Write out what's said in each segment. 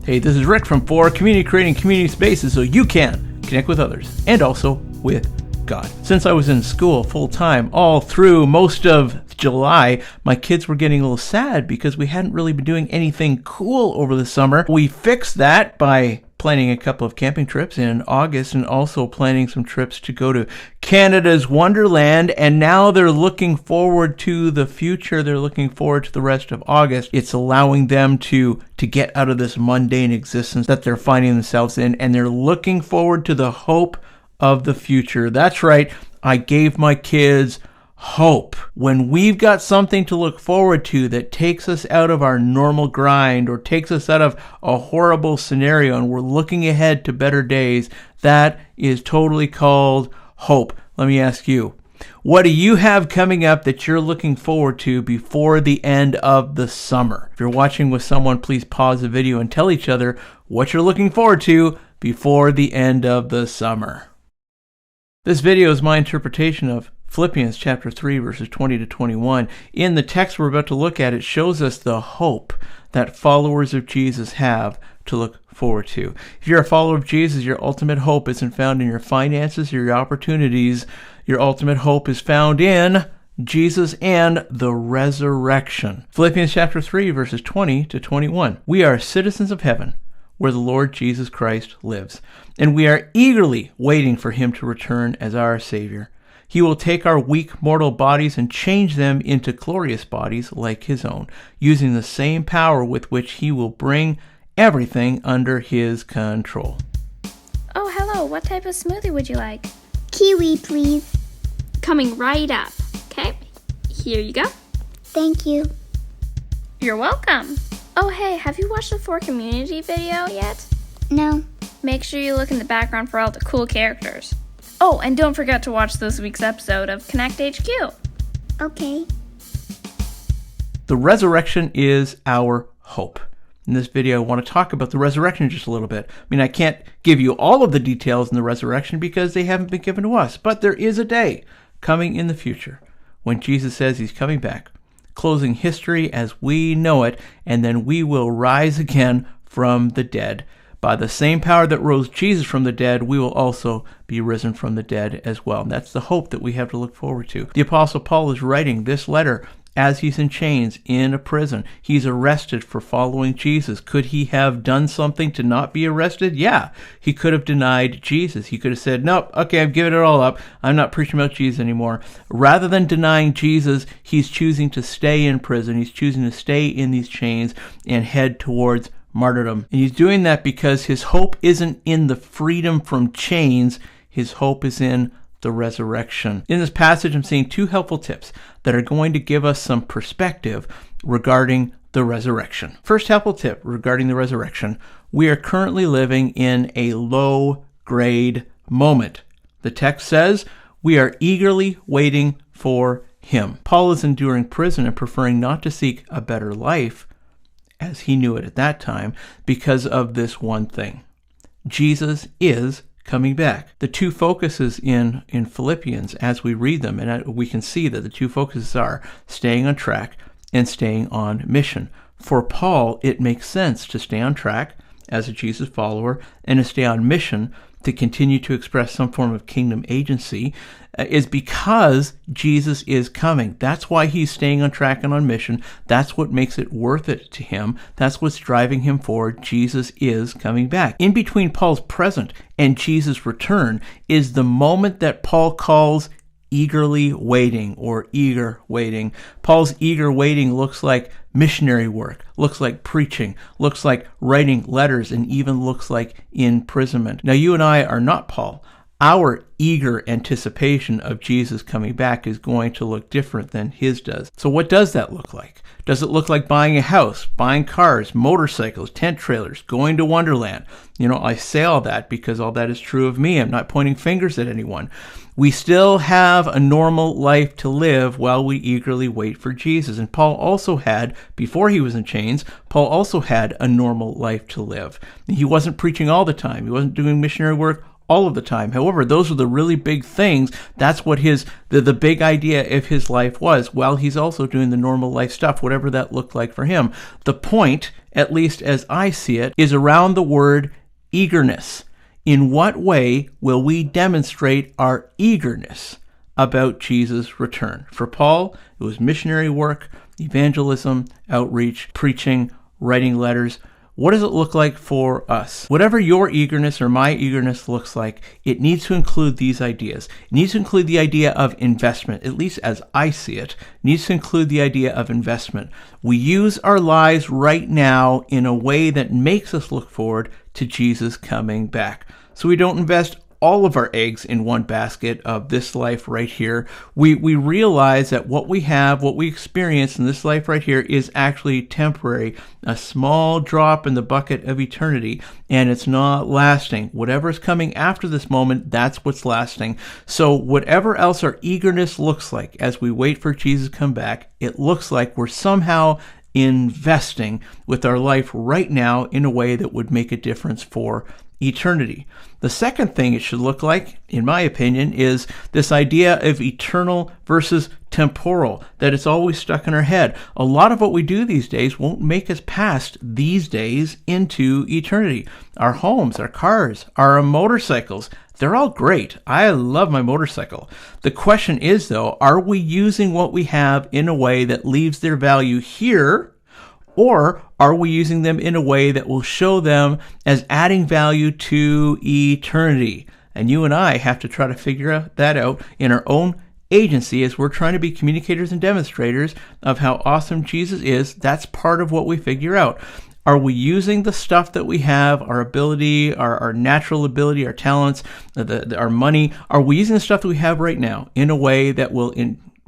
Hey, this is Rick from For Community, creating community spaces so you can connect with others and also with God. Since I was in school full-time all through most of July, my kids were getting a little sad because we hadn't really been doing anything cool over the summer. We fixed that by planning a couple of camping trips in August and also planning some trips to go to Canada's Wonderland, and now they're looking forward to the future. They're looking forward to the rest of August. It's allowing them to get out of this mundane existence that they're finding themselves in, and they're looking forward to the hope of the future. That's right. I gave my kids hope. When we've got something to look forward to that takes us out of our normal grind or takes us out of a horrible scenario and we're looking ahead to better days, that is totally called hope. Let me ask you, what do you have coming up that you're looking forward to before the end of the summer? If you're watching with someone, please pause the video and tell each other what you're looking forward to before the end of the summer. This video is my interpretation of Philippians chapter 3, verses 20 to 21. In the text we're about to look at, it shows us the hope that followers of Jesus have to look forward to. If you're a follower of Jesus, your ultimate hope isn't found in your finances or your opportunities. Your ultimate hope is found in Jesus and the resurrection. Philippians chapter 3, verses 20 to 21. We are citizens of heaven, where the Lord Jesus Christ lives, and we are eagerly waiting for him to return as our Savior. He will take our weak mortal bodies and change them into glorious bodies like his own, using the same power with which he will bring everything under his control. Oh, hello. What type of smoothie would you like? Kiwi, please. Coming right up. Okay, here you go. Thank you. You're welcome. Oh, hey, have you watched the For Community video yet? No. Make sure you look in the background for all the cool characters. Oh, and don't forget to watch this week's episode of Connect HQ. Okay. The resurrection is our hope. In this video, I want to talk about the resurrection just a little bit. I mean, I can't give you all of the details in the resurrection because they haven't been given to us, but there is a day coming in the future when Jesus says he's coming back, closing history as we know it, and then we will rise again from the dead. By the same power that rose Jesus from the dead, we will also be risen from the dead as well. And that's the hope that we have to look forward to. The Apostle Paul is writing this letter as he's in chains in a prison. He's arrested for following Jesus. Could he have done something to not be arrested? Yeah. He could have denied Jesus. He could have said, nope, okay, I've given it all up. I'm not preaching about Jesus anymore. Rather than denying Jesus, he's choosing to stay in prison. He's choosing to stay in these chains and head towards martyrdom. And he's doing that because his hope isn't in the freedom from chains. His hope is in the resurrection. In this passage, I'm seeing two helpful tips that are going to give us some perspective regarding the resurrection. First helpful tip regarding the resurrection: we are currently living in a low-grade moment. The text says we are eagerly waiting for him. Paul is enduring prison and preferring not to seek a better life, as he knew it at that time, because of this one thing. Jesus is coming back. The two focuses in Philippians, as we read them, and we can see that the two focuses are staying on track and staying on mission. For Paul, it makes sense to stay on track as a Jesus follower and to stay on mission to continue to express some form of kingdom agency, is because Jesus is coming. That's why he's staying on track and on mission. That's what makes it worth it to him. That's what's driving him forward. Jesus is coming back. In between Paul's present and Jesus' return is the moment that Paul calls eagerly waiting, or eager waiting. Paul's eager waiting looks like missionary work, looks like preaching, looks like writing letters, and even looks like imprisonment. Now, you and I are not Paul. Our eager anticipation of Jesus coming back is going to look different than his does. So what does that look like? Does it look like buying a house, buying cars, motorcycles, tent trailers, going to Wonderland? You know, I say all that because all that is true of me. I'm not pointing fingers at anyone. We still have a normal life to live while we eagerly wait for Jesus. And Paul also had, before he was in chains, Paul also had a normal life to live. He wasn't preaching all the time. He wasn't doing missionary work all of the time. However, those are the really big things. That's what the big idea of his life was, while he's also doing the normal life stuff, whatever that looked like for him. The point, at least as I see it, is around the word eagerness. In what way will we demonstrate our eagerness about Jesus' return? For Paul, it was missionary work, evangelism, outreach, preaching, writing letters. What does it look like for us? Whatever your eagerness or my eagerness looks like, it needs to include these ideas. It needs to include the idea of investment, at least as I see it. It needs to include the idea of investment. We use our lives right now in a way that makes us look forward to Jesus coming back. So we don't invest all of our eggs in one basket of this life right here. We realize that what we have, what we experience in this life right here is actually temporary, a small drop in the bucket of eternity, and it's not lasting. Whatever's coming after this moment, that's what's lasting. So whatever else our eagerness looks like as we wait for Jesus to come back, it looks like we're somehow investing with our life right now in a way that would make a difference for eternity. The second thing it should look like, in my opinion, is this idea of eternal versus temporal, that it's always stuck in our head. A lot of what we do these days won't make us past these days into eternity. Our homes, our cars, our motorcycles, they're all great. I love my motorcycle. The question is, though, are we using what we have in a way that leaves their value here? Or are we using them in a way that will show them as adding value to eternity? And you and I have to try to figure that out in our own agency as we're trying to be communicators and demonstrators of how awesome Jesus is. That's part of what we figure out. Are we using the stuff that we have, our ability, our natural ability, our talents, our money? Are we using the stuff that we have right now in a way that will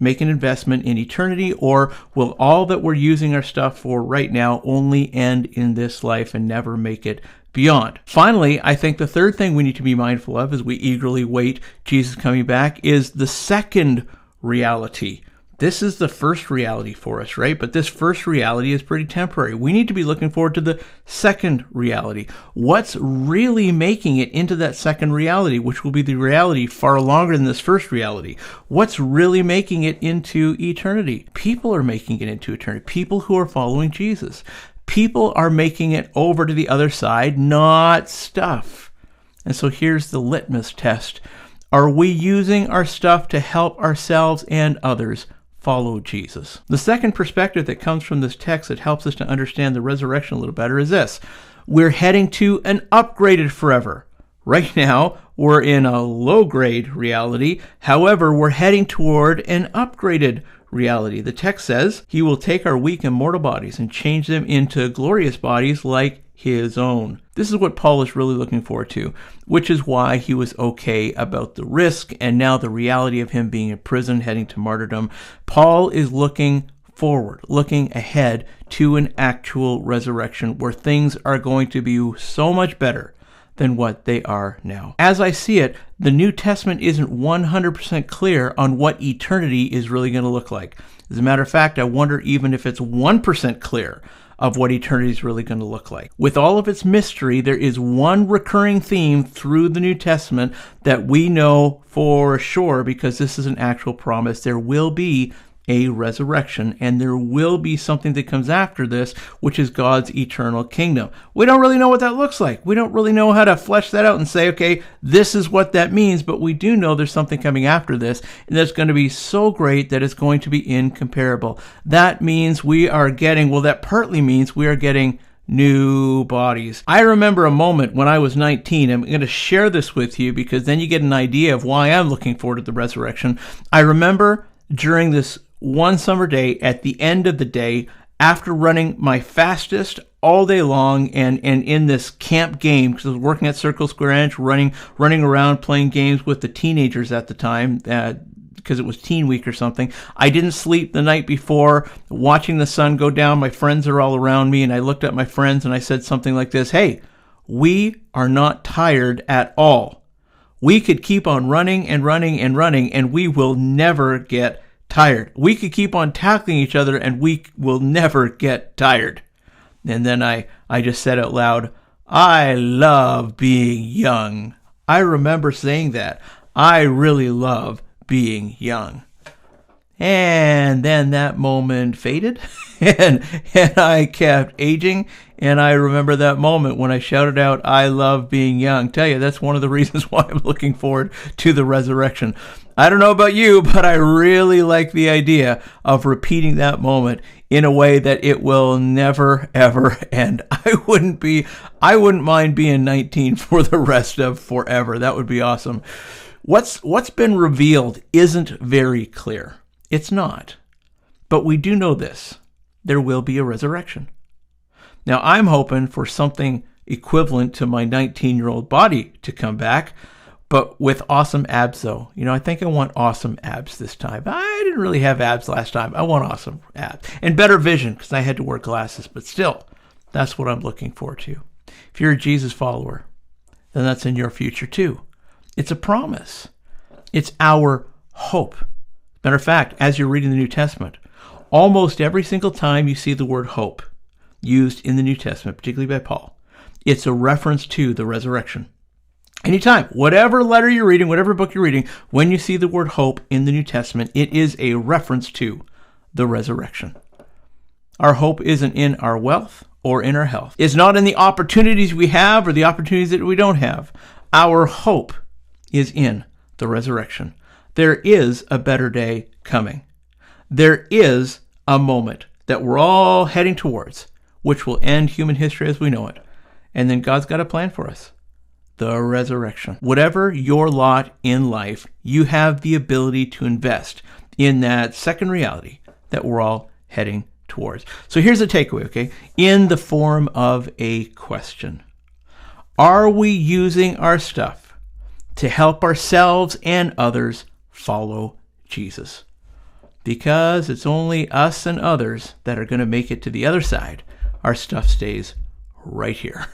make an investment in eternity, or will all that we're using our stuff for right now only end in this life and never make it beyond? Finally, I think the third thing we need to be mindful of as we eagerly wait Jesus coming back is the second reality. This is the first reality for us, right? But this first reality is pretty temporary. We need to be looking forward to the second reality. What's really making it into that second reality, which will be the reality far longer than this first reality? What's really making it into eternity? People are making it into eternity. People who are following Jesus. People are making it over to the other side, not stuff. And so here's the litmus test. Are we using our stuff to help ourselves and others follow Jesus? The second perspective that comes from this text that helps us to understand the resurrection a little better is this. We're heading to an upgraded forever. Right now, we're in a low-grade reality. However, we're heading toward an upgraded reality. The text says, He will take our weak and mortal bodies and change them into glorious bodies like His own. This is what Paul is really looking forward to, which is why he was okay about the risk and now the reality of him being in prison, heading to martyrdom. Paul is looking forward, looking ahead to an actual resurrection where things are going to be so much better than what they are now. As I see it, the New Testament isn't 100% clear on what eternity is really going to look like. As a matter of fact, I wonder even if it's 1% clear of what eternity is really going to look like. With all of its mystery, there is one recurring theme through the New Testament that we know for sure, because this is an actual promise. There will be a resurrection, and there will be something that comes after this, which is God's eternal kingdom. We don't really know what that looks like. We don't really know how to flesh that out and say, okay, this is what that means, but we do know there's something coming after this, and that's going to be so great that it's going to be incomparable. That means that partly means we are getting new bodies. I remember a moment when I was 19. I'm going to share this with you because then you get an idea of why I'm looking forward to the resurrection. I remember during this one summer day, at the end of the day, after running my fastest all day long and in this camp game, because I was working at Circle Square Ranch, running around playing games with the teenagers at the time, because it was teen week or something. I didn't sleep the night before, watching the sun go down. My friends are all around me, and I looked at my friends and I said something like this: hey, we are not tired at all. We could keep on running and running and running, and we will never get tired. We could keep on tackling each other, and we will never get tired. And then I just said out loud, I love being young. I remember saying that. I really love being young. And then that moment faded, and I kept aging. And I remember that moment when I shouted out, I love being young. Tell you, that's one of the reasons why I'm looking forward to the resurrection. I don't know about you, but I really like the idea of repeating that moment in a way that it will never, ever end. I wouldn't mind being 19 for the rest of forever. That would be awesome. What's been revealed isn't very clear. It's not. But we do know this. There will be a resurrection. Now, I'm hoping for something equivalent to my 19-year-old body to come back, but with awesome abs, though. I think I want awesome abs this time. I didn't really have abs last time. I want awesome abs. And better vision, because I had to wear glasses. But still, that's what I'm looking forward to. If you're a Jesus follower, then that's in your future, too. It's a promise. It's our hope. Matter of fact, as you're reading the New Testament, almost every single time you see the word hope used in the New Testament, particularly by Paul, it's a reference to the resurrection. Anytime, whatever letter you're reading, whatever book you're reading, when you see the word hope in the New Testament, it is a reference to the resurrection. Our hope isn't in our wealth or in our health. It's not in the opportunities we have or the opportunities that we don't have. Our hope is in the resurrection. There is a better day coming. There is a moment that we're all heading towards, which will end human history as we know it. And then God's got a plan for us. The resurrection. Whatever your lot in life, you have the ability to invest in that second reality that we're all heading towards. So here's a takeaway, okay? In the form of a question. Are we using our stuff to help ourselves and others follow Jesus? Because it's only us and others that are going to make it to the other side. Our stuff stays right here.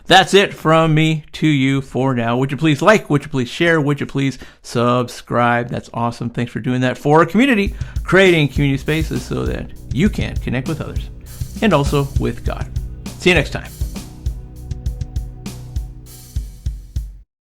That's it from me to you for now. Would you please like? Would you please share? Would you please subscribe? That's awesome. Thanks for doing that for our community, creating community spaces so that you can connect with others and also with God. See you next time.